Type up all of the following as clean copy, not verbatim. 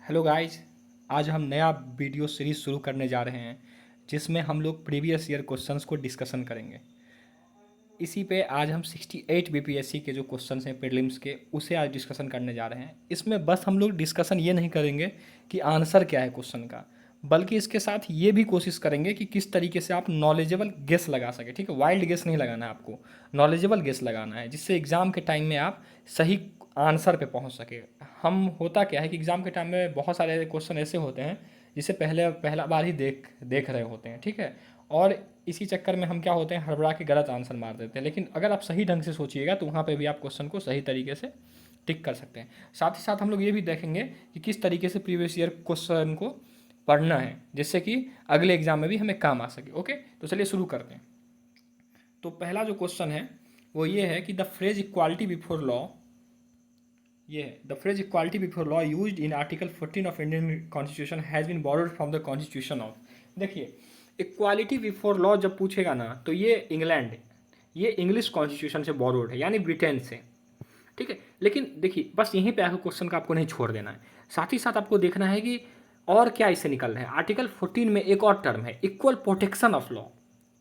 Hello guys. आज हम नया वीडियो सीरीज़ शुरू करने जा रहे हैं जिसमें हम लोग प्रीवियस ईयर क्वेश्चंस को डिस्कशन करेंगे। इसी पे आज हम 68 बीपीएससी के जो क्वेश्चंस हैं प्रीलिम्स के उसे आज डिस्कशन करने जा रहे हैं। इसमें बस हम लोग डिस्कशन ये नहीं करेंगे कि आंसर क्या है क्वेश्चन का, बल्कि इसके साथ ये भी कोशिश करेंगे कि किस तरीके से आप नॉलेजेबल गेस लगा सके। ठीक है, वाइल्ड गेस नहीं लगाना है आपको, नॉलेजेबल गेस लगाना है जिससे एग्ज़ाम के टाइम में आप सही आंसर पे पहुंच सके। हम होता क्या है कि एग्ज़ाम के टाइम में बहुत सारे क्वेश्चन ऐसे होते हैं जिसे पहला बार ही देख देख रहे होते हैं। ठीक है, और इसी चक्कर में हम क्या होते हैं, हड़बड़ा के गलत आंसर मार देते हैं। लेकिन अगर आप सही ढंग से सोचिएगा तो वहाँ पे भी आप क्वेश्चन को सही तरीके से टिक कर सकते हैं। साथ ही साथ हम लोग ये भी देखेंगे कि किस तरीके से प्रीवियस ईयर क्वेश्चन को पढ़ना है जिससे कि अगले एग्जाम में भी हमें काम आ सके। ओके, तो चलिए शुरू करते हैं। तो पहला जो क्वेश्चन है वो ये है कि the phrase equality before law, ये है the phrase equality before law used in article 14 of Indian constitution has been borrowed from the constitution of. देखिए, इक्वालिटी बिफोर लॉ जब पूछेगा ना तो ये इंग्लैंड, ये इंग्लिश कॉन्स्टिट्यूशन से बोरोड है, यानी ब्रिटेन से। ठीक है, लेकिन देखिए बस यहीं पे आकर क्वेश्चन का आपको नहीं छोड़ देना है, साथ ही साथ आपको देखना है कि और क्या इससे निकल रहा है। आर्टिकल 14 में एक और टर्म है, इक्वल प्रोटेक्शन ऑफ लॉ,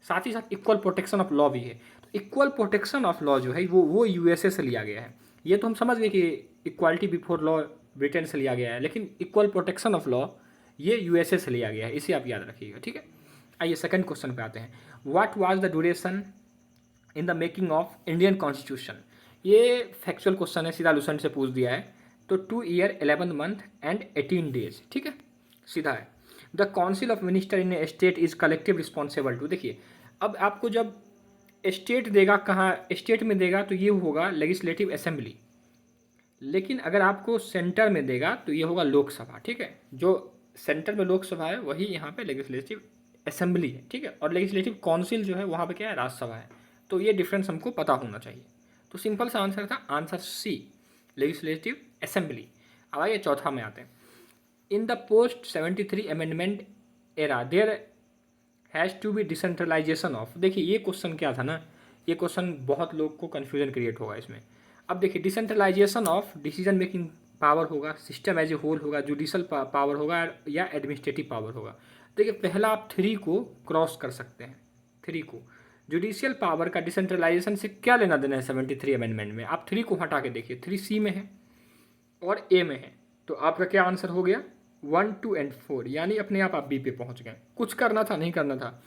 साथ ही साथ इक्वल प्रोटेक्शन ऑफ लॉ भी है। तो इक्वल प्रोटेक्शन ऑफ लॉ जो है वो यूएसए से लिया गया है। ये तो हम समझ गए कि इक्वालिटी बिफोर लॉ ब्रिटेन से लिया गया है, लेकिन इक्वल प्रोटेक्शन ऑफ लॉ ये यूएसए से लिया गया है, इसे आप याद रखिएगा। ठीक है, आइए सेकंड क्वेश्चन पे आते हैं। What was the duration in the making of Indian constitution. ये फैक्चुअल क्वेश्चन है, सीधा लूसेंट से पूछ दिया है। तो 2 ईयर 11 मंथ एंड 18 डेज। ठीक है, सीधा है। The council of minister in a state is collective responsible to. देखिए, अब आपको जब स्टेट देगा, कहाँ स्टेट में देगा तो ये होगा लेजिस्लेटिव असेंबली, लेकिन अगर आपको सेंटर में देगा तो ये होगा लोकसभा। ठीक है, जो सेंटर में लोकसभा है वही यहाँ पे लेजिस्लेटिव असेंबली है। ठीक है, और लेजिस्लेटिव काउंसिल जो है वहाँ पे क्या है, राज्यसभा है। तो ये डिफरेंस हमको पता होना चाहिए। तो सिंपल सा आंसर था, आंसर सी, लेजिस्लेटिव असेंबली। अब आइए चौथा में आते हैं। In the post 73 amendment era there has to be decentralisation of. देखिए ये क्वेश्चन क्या था ना, ये क्वेश्चन बहुत लोग को कन्फ्यूजन क्रिएट होगा इसमें। अब देखिए, decentralisation of decision making power होगा, सिस्टम एज ए होल होगा, जुडिशल पावर होगा या एडमिनिस्ट्रेटिव पावर होगा। देखिए पहला आप 3 को क्रॉस कर सकते हैं, 3 को। जुडिशियल पावर का डिसेंट्रलाइजेशन से क्या लेना देना है 73 अमेंडमेंट में, आप 3 को हटा के देखिए, 3 सी में है और ए में है। तो आपका क्या आंसर हो गया, 1, 2 एंड 4, यानी अपने आप बी पे पहुंच गए। कुछ करना था, नहीं करना था,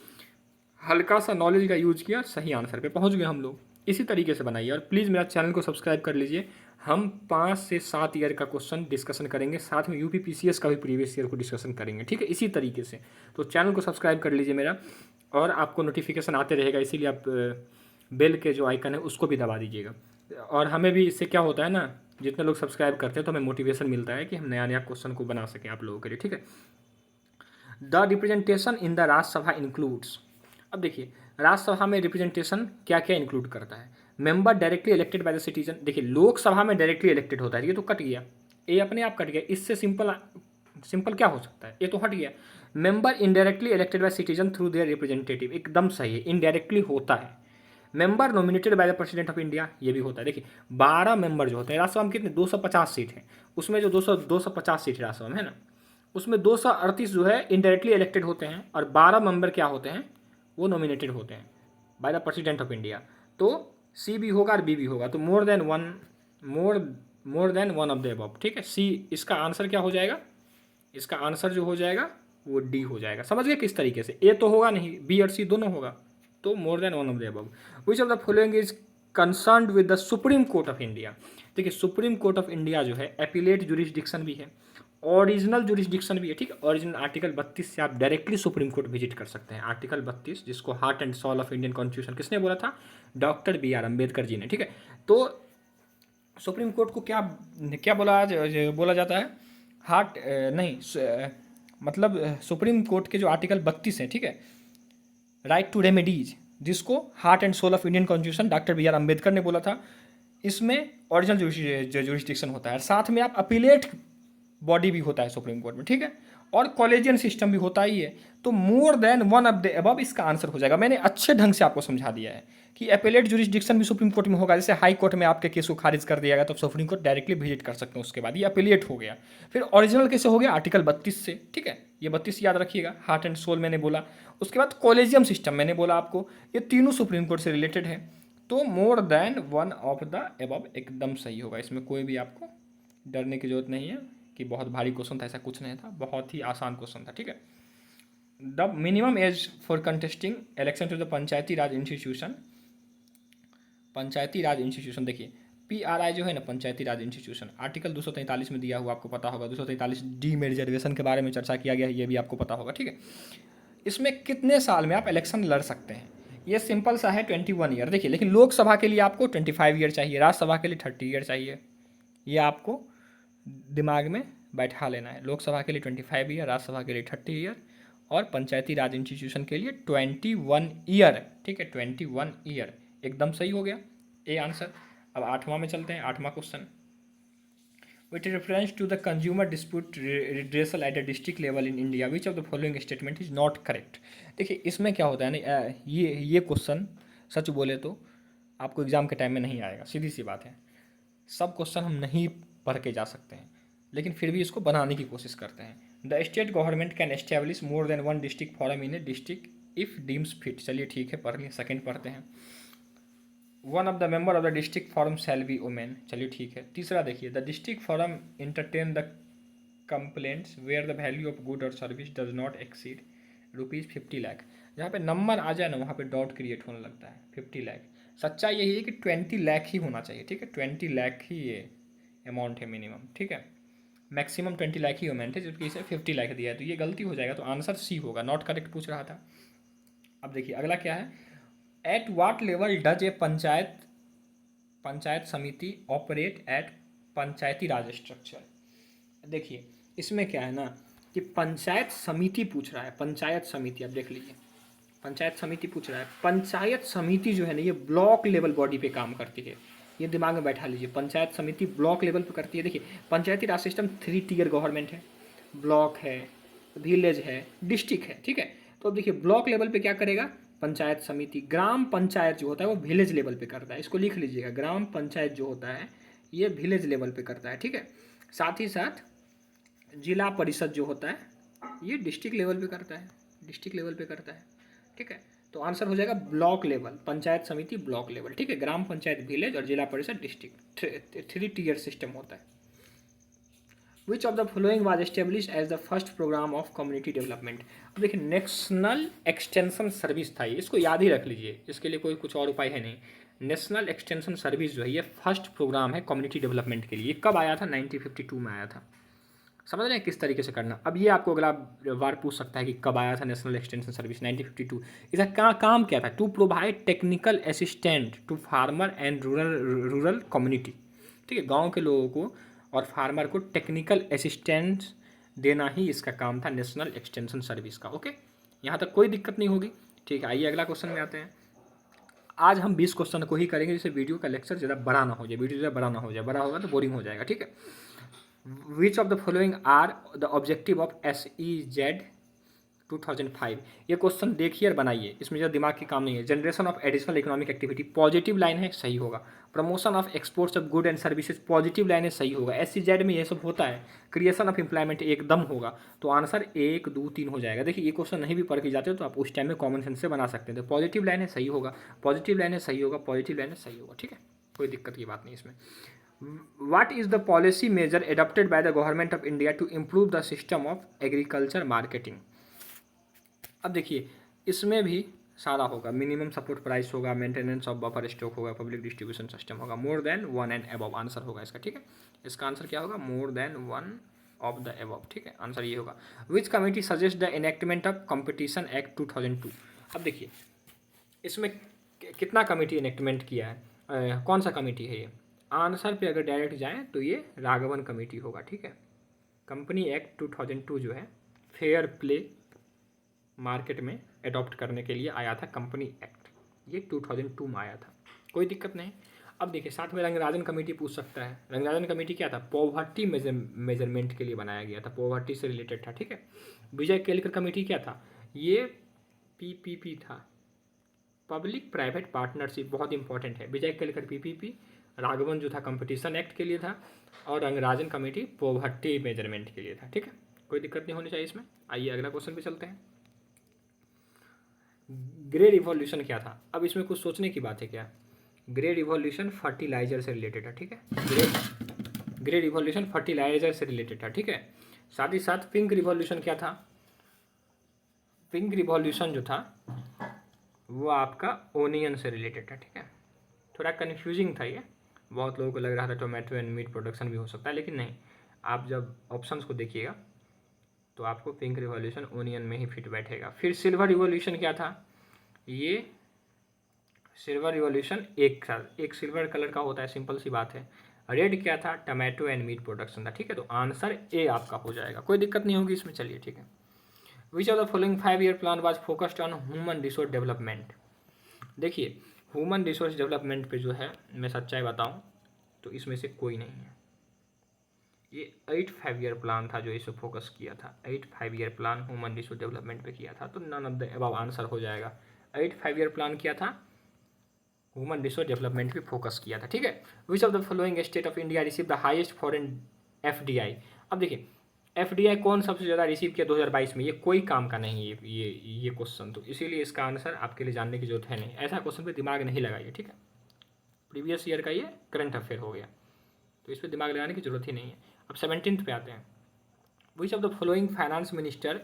हल्का सा नॉलेज का यूज किया, सही आंसर पे पहुंच गए हम लोग। इसी तरीके से बनाइए और प्लीज़ मेरा चैनल को सब्सक्राइब कर लीजिए। हम 5 से 7 ईयर का क्वेश्चन डिस्कशन करेंगे, साथ में यूपी पीसीएस का भी प्रीवियस ईयर को डिस्कशन करेंगे। ठीक है, इसी तरीके से। तो चैनल को सब्सक्राइब कर लीजिए मेरा, और आपको नोटिफिकेशन आते रहेगा, इसीलिए आप बेल के जो आइकन है उसको भी दबा दीजिएगा। और हमें भी इससे क्या होता है ना, जितने लोग सब्सक्राइब करते हैं तो हमें मोटिवेशन मिलता है कि हम नया नया क्वेश्चन को बना सकें आप लोगों के लिए। ठीक है, the representation in the Rajya Sabha includes. अब देखिए, राज्यसभा में रिप्रेजेंटेशन क्या क्या इंक्लूड करता है। Member directly elected by the citizen. देखिए, लोकसभा में डायरेक्टली इलेक्टेड होता है, ये तो कट गया, ये अपने आप कट गया। इससे सिंपल क्या हो सकता है, ये तो हट गया। Member indirectly elected by citizen through their representative, एकदम सही है, इनडायरेक्टली होता है। Member nominated by the president of India, ये भी होता है। देखिए 12 मेंबर जो होते हैं राज्यसभा में, कितने 250 सीट हैं, उसमें जो 250 सीट राज्यसभा में है ना, उसमें 238 जो है इनडायरेक्टली इलेक्टेड होते हैं और 12 मेंबर क्या होते हैं, वो नॉमिनेटेड होते हैं by the president of India. तो सी भी होगा और बी भी होगा, तो मोर than one of the above. ठीक है, सी इसका आंसर क्या हो जाएगा, इसका आंसर जो हो जाएगा वो डी हो जाएगा। समझ गए किस तरीके से, ए तो होगा नहीं, बी और सी दोनों होगा, तो मोर than one of the above. Which of the following is concerned with the supreme court of India. देखिए सुप्रीम कोर्ट ऑफ इंडिया जो है एपिलेट जुरिस्डिक्शन भी है, ओरिजिनल जुरिस्डिक्शन भी है। ठीक है, ओरिजिनल आर्टिकल 32 से आप डायरेक्टली सुप्रीम कोर्ट विजिट कर सकते हैं। आर्टिकल 32 जिसको heart and soul of Indian constitution किसने बोला था, doctor B R Ambedkar ji ने। ठीक है, तो सुप्रीम कोर्ट को क्या क्या बोला जाता है, हार्ट नहीं मतलब सुप्रीम कोर्ट के जो आर्टिकल 32 है, ठीक है, राइट टू रेमेडीज, जिसको heart and soul of Indian constitution doctor B R Ambedkar ने बोला था, इसमें ओरिजिनल जुरिस्डिक्शन होता है। साथ में आप अपीलेट बॉडी भी होता है सुप्रीम कोर्ट में। ठीक है, और कॉलेजियन सिस्टम भी होता ही है। तो मोर than one of the above इसका आंसर हो जाएगा। मैंने अच्छे ढंग से आपको समझा दिया है कि एपेलेट जुरिस्डिक्शन भी सुप्रीम कोर्ट में होगा। जैसे हाई कोर्ट में आपके केस को खारिज कर दिया गया तो सुप्रीम कोर्ट डायरेक्टली विजिट कर सकते हैं, उसके बाद ये अपेलेट हो गया। फिर ओरिजिनल कैसे हो गया, आर्टिकल 32 से, ठीक है, ये 32 याद रखिएगा। हार्ट एंड सोल मैंने बोला। उसके बाद कॉलेजियम सिस्टम मैंने बोला आपको, ये तीनों सुप्रीम कोर्ट से रिलेटेड है। तो मोर than one of the above एकदम सही होगा, इसमें कोई भी आपको डरने की जरूरत नहीं है कि बहुत भारी क्वेश्चन था, ऐसा कुछ नहीं था, बहुत ही आसान क्वेश्चन था, ठीक है। The minimum age for contesting election to the Panchayati Raj institution, Panchayati Raj institution देखिए PRI जो है ना, पंचायती राज इंस्टीट्यूशन, आर्टिकल 243 में दिया हुआ, आपको पता होगा। 243 डी में रिजर्वेशन के बारे में चर्चा किया गया है, ये भी आपको पता होगा, ठीक है। इसमें कितने साल में आप इलेक्शन लड़ सकते हैं, ये सिंपल सा है 21 ईयर। देखिए लेकिन लोकसभा के लिए आपको 25 ईयर चाहिए, राज्यसभा के लिए 30 ईयर चाहिए, ये आपको दिमाग में बैठा लेना है। लोकसभा के लिए 25 ईयर, राज्यसभा के लिए 30 ईयर, और पंचायती राज इंस्टीट्यूशन के लिए 21 ईयर, ठीक है, 21 ईयर एकदम सही हो गया ए आंसर। अब 8वां में चलते हैं, 8वां question. With reference to the consumer dispute redressal at the district level in India which of the following statement is not correct. देखिए इसमें क्या होता है ना, ये क्वेश्चन सच बोले तो आपको एग्जाम के टाइम में नहीं आएगा, सीधी सी बात है। सब क्वेश्चन हम नहीं पढ़ के जा सकते हैं, लेकिन फिर भी इसको बनाने की कोशिश करते हैं। The state government can establish more than one district forum in a district if deems fit. चलिए ठीक है, पढ़ लिए। सेकंड पढ़ते हैं, one of the member of the district forum shall be women. चलिए ठीक है। तीसरा देखिए, the district forum entertain the complaints where the value of good और service does not exceed ₹50 lakh. जहाँ पे नंबर आ जाए ना वहाँ पे डॉट क्रिएट होने लगता है, 50 लाख। सच्चाई यही है कि 20 लाख ही होना चाहिए, ठीक है, 20 लाख ही ये अमाउंट है मिनिमम, ठीक है। मैक्सिमम 20 लाख ही अमाउंट है, जबकि इसे 50 लाख दिया है, तो ये गलती हो जाएगा। तो आंसर सी होगा, नॉट करेक्ट पूछ रहा था। अब देखिए अगला क्या है, at what level does a panchayat समिति operate at Panchayati Raj structure. देखिए इसमें क्या है ना कि पंचायत समिति पूछ रहा है, पंचायत समिति, अब देख लीजिए पंचायत समिति पूछ रहा है। पंचायत समिति जो है ना, ये ब्लॉक लेवल बॉडी पे काम करती है, ये दिमाग में बैठा लीजिए। पंचायत समिति ब्लॉक लेवल पे करती है। देखिए पंचायती राज सिस्टम 3 टियर गवर्नमेंट है, ब्लॉक है, विलेज है, डिस्ट्रिक्ट है, ठीक है। तो अब देखिए ब्लॉक लेवल पे क्या करेगा पंचायत समिति। ग्राम पंचायत जो होता है वो विलेज लेवल पे करता है, इसको लिख लीजिएगा। ग्राम पंचायत जो होता है ये विलेज लेवल पे करता है, ठीक है। साथ ही साथ जिला परिषद जो होता है ये डिस्ट्रिक्ट लेवल पे करता है, डिस्ट्रिक्ट लेवल पे करता है, ठीक है। तो आंसर हो जाएगा ब्लॉक लेवल, पंचायत समिति ब्लॉक लेवल, ठीक है। ग्राम पंचायत विलेज और जिला परिषद डिस्ट्रिक्ट, 3 टियर सिस्टम होता है। Which of the following was establish as the first programme of community development. अब देखिए नेशनल एक्सटेंशन सर्विस था ये, इसको याद ही रख लीजिए, इसके लिए कोई कुछ और उपाय है नहीं। नेशनल एक्सटेंशन सर्विस जो है ये फर्स्ट प्रोग्राम है कम्युनिटी डेवलपमेंट के लिए। कब आया था, 1952 में आया था। समझ रहे हैं किस तरीके से करना। अब ये आपको अगला बार पूछ सकता है कि कब आया था नेशनल एक्सटेंशन सर्विस, 1952। इसका काम क्या था, to provide technical assistant to farmer and rural community, ठीक है। गाँव के लोगों को और फार्मर को टेक्निकल असिस्टेंस देना ही इसका काम था, नेशनल एक्सटेंशन सर्विस का। ओके, यहाँ तक कोई दिक्कत नहीं होगी, ठीक है। आइए अगला क्वेश्चन में आते हैं। आज हम 20 क्वेश्चन को ही करेंगे, जिससे वीडियो का लेक्चर ज़्यादा बड़ा ना हो जाए, वीडियो ज़्यादा बड़ा ना हो जाए, बड़ा होगा तो बोरिंग हो जाएगा, ठीक है। Which of the following are the objective of SEZ 2005। ये क्वेश्चन देखिए और बनाइए, इसमें ज़्यादा दिमाग की काम नहीं है। Generation of additional economic activity, positive line है, सही होगा। Promotion of exports of good and services, positive line है, सही होगा। SEZ में ये सब होता है। क्रिएशन ऑफ एम्प्लॉयमेंट एकदम होगा। तो आंसर 1, 2, 3 हो जाएगा। देखिए ये क्वेश्चन नहीं भी पढ़ के जाते हो तो आप उस टाइम में कॉमन सेंस से बना सकते हैं। तो पॉजिटिव लाइन है, सही होगा। पॉजिटिव लाइन है, सही होगा। पॉजिटिव लाइन है, सही होगा, ठीक है, कोई दिक्कत की बात नहीं इसमें। What is the policy measure adopted by the government of India to improve the system of agriculture marketing? अब देखिए इसमें भी सारा होगा। मिनिमम सपोर्ट प्राइस होगा, मेंटेनेंस ऑफ बफर स्टॉक होगा, पब्लिक डिस्ट्रीब्यूशन सिस्टम होगा। More than 1 and above answer होगा इसका, ठीक है। इसका आंसर क्या होगा, more than 1 of the above, ठीक है, आंसर ये होगा। विच committee suggest the enactment of competition act 2002। अब देखिए इसमें कितना कमिटी इनेक्टमेंट किया है, कौन सा कमिटी है ये। आंसर पे अगर डायरेक्ट जाएं तो ये राघवन कमेटी होगा, ठीक है। कंपनी एक्ट 2002 जो है फेयर प्ले मार्केट में अडॉप्ट करने के लिए आया था कंपनी एक्ट, ये 2002 में आया था, कोई दिक्कत नहीं। अब देखिए साथ में रंगराजन कमेटी पूछ सकता है। रंगराजन कमेटी क्या था? पॉवर्टी मेजरमेंट के लिए बनाया गया था, पॉवर्टी से रिलेटेड था, ठीक है। विजय केलकर कमेटी क्या था? ये पीपीपी था, पब्लिक प्राइवेट पार्टनरशिप, बहुत इंपॉर्टेंट है। विजय केलकर पीपीपी, राघवन जो था कंपटीशन एक्ट के लिए था, और रंगराजन कमेटी पॉवर्टी मेजरमेंट के लिए था, ठीक है। कोई दिक्कत नहीं होनी चाहिए इसमें। आइए अगला क्वेश्चन पे चलते हैं। ग्रे रिवॉल्यूशन क्या था? अब इसमें कुछ सोचने की बात है क्या? ग्रे रिवॉल्यूशन फर्टिलाइजर से रिलेटेड है, ठीक है। ग्रे रिवॉल्यूशन फर्टिलाइजर से रिलेटेड था, ठीक है। साथ ही साथ पिंक रिवॉल्यूशन क्या था? पिंक रिवॉल्यूशन जो था वो आपका ओनियन से रिलेटेड था, ठीक है। थोड़ा कन्फ्यूजिंग था ये, बहुत लोगों को लग रहा था टोमेटो एंड मीट प्रोडक्शन भी हो सकता है, लेकिन नहीं। आप जब ऑप्शंस को देखिएगा तो आपको पिंक रिवॉल्यूशन ओनियन में ही फिट बैठेगा। फिर सिल्वर रिवॉल्यूशन क्या था? ये सिल्वर रिवॉल्यूशन एक सिल्वर कलर का होता है, सिंपल सी बात है। रेड क्या था? टमाटो एंड मीट प्रोडक्शन था, ठीक है। तो आंसर ए आपका हो जाएगा, कोई दिक्कत नहीं होगी इसमें। चलिए ठीक है। Which of the following 5 year plan was focused on human resource development? देखिए ह्यूमन रिसोर्स डेवलपमेंट पे जो है, मैं सच्चाई बताऊं तो इसमें से कोई नहीं है। ये 8 5 ईयर प्लान था जो इसे फोकस किया था। 8 5 year plan human resource development पे किया था, तो none of the above answer हो जाएगा। 8 5 ईयर प्लान किया था, ह्यूमन रिसोर्स डेवलपमेंट पे फोकस किया था, ठीक है। Which of the following state of India receive the highest foreign FDI? अब देखिए एफडीआई कौन सबसे ज़्यादा रिसीव किया 2022 में? ये कोई काम का नहीं है ये क्वेश्चन, तो इसीलिए इसका आंसर आपके लिए जानने की जरूरत है नहीं। ऐसा क्वेश्चन पे दिमाग नहीं लगाइए, ठीक है। प्रीवियस ईयर का ये करंट अफेयर हो गया, तो इस पर दिमाग लगाने की जरूरत ही नहीं है। अब 17th पे आते हैं। विच of the following finance minister,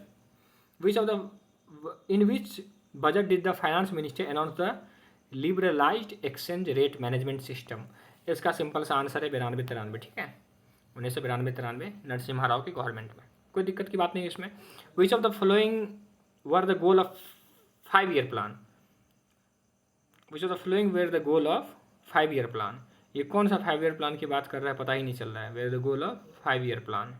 which of the in which budget did the finance minister announce the liberalised exchange rate management system? इसका सिंपल सा आंसर है 92-93, ठीक है। 1992-93 नरसिम्हा राव की गवर्नमेंट में, कोई दिक्कत की बात नहीं है इसमें। Which of the following were the goal of 5 year plan? Which of the following were the goal of 5 year plan? ये कौन सा 5 ईयर प्लान की बात कर रहा है, पता ही नहीं चल रहा है। Were the goal of 5 year plan,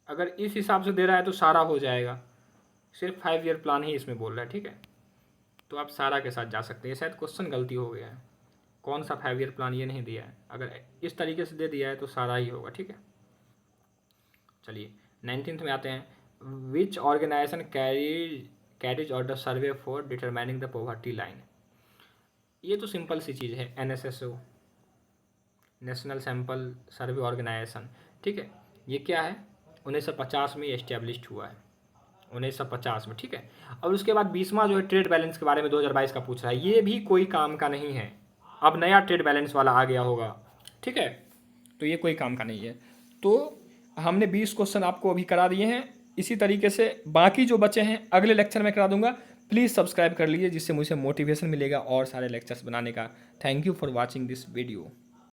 अगर इस हिसाब से दे रहा है तो सारा हो जाएगा, सिर्फ 5 ईयर प्लान ही इसमें बोल रहा है, ठीक है। तो आप सारा के साथ जा सकते हैं। शायद क्वेश्चन गलती हो गया है, कौन सा 5 ईयर प्लान ये नहीं दिया है। अगर इस तरीके से दे दिया है तो सारा ही होगा, ठीक है। चलिए 19th में आते हैं। Which organisation carries out the survey for determining the poverty line? ये तो सिंपल सी चीज़ है, NSSO, National Sample Survey Organisation, ठीक है। ये क्या है? 1950 में एस्टेब्लिश्ड हुआ है, 1950 में, ठीक है। और उसके बाद 20वां जो है ट्रेड बैलेंस के बारे में 2022 का पूछ रहा है। ये भी कोई काम का नहीं है, अब नया ट्रेड बैलेंस वाला आ गया होगा, ठीक है। तो ये कोई काम का नहीं है। तो हमने 20 क्वेश्चन आपको अभी करा दिए हैं। इसी तरीके से बाकी जो बचे हैं अगले लेक्चर में करा दूंगा। प्लीज़ सब्सक्राइब कर लीजिए, जिससे मुझे मोटिवेशन मिलेगा और सारे लेक्चर्स बनाने का। Thank you for watching this video.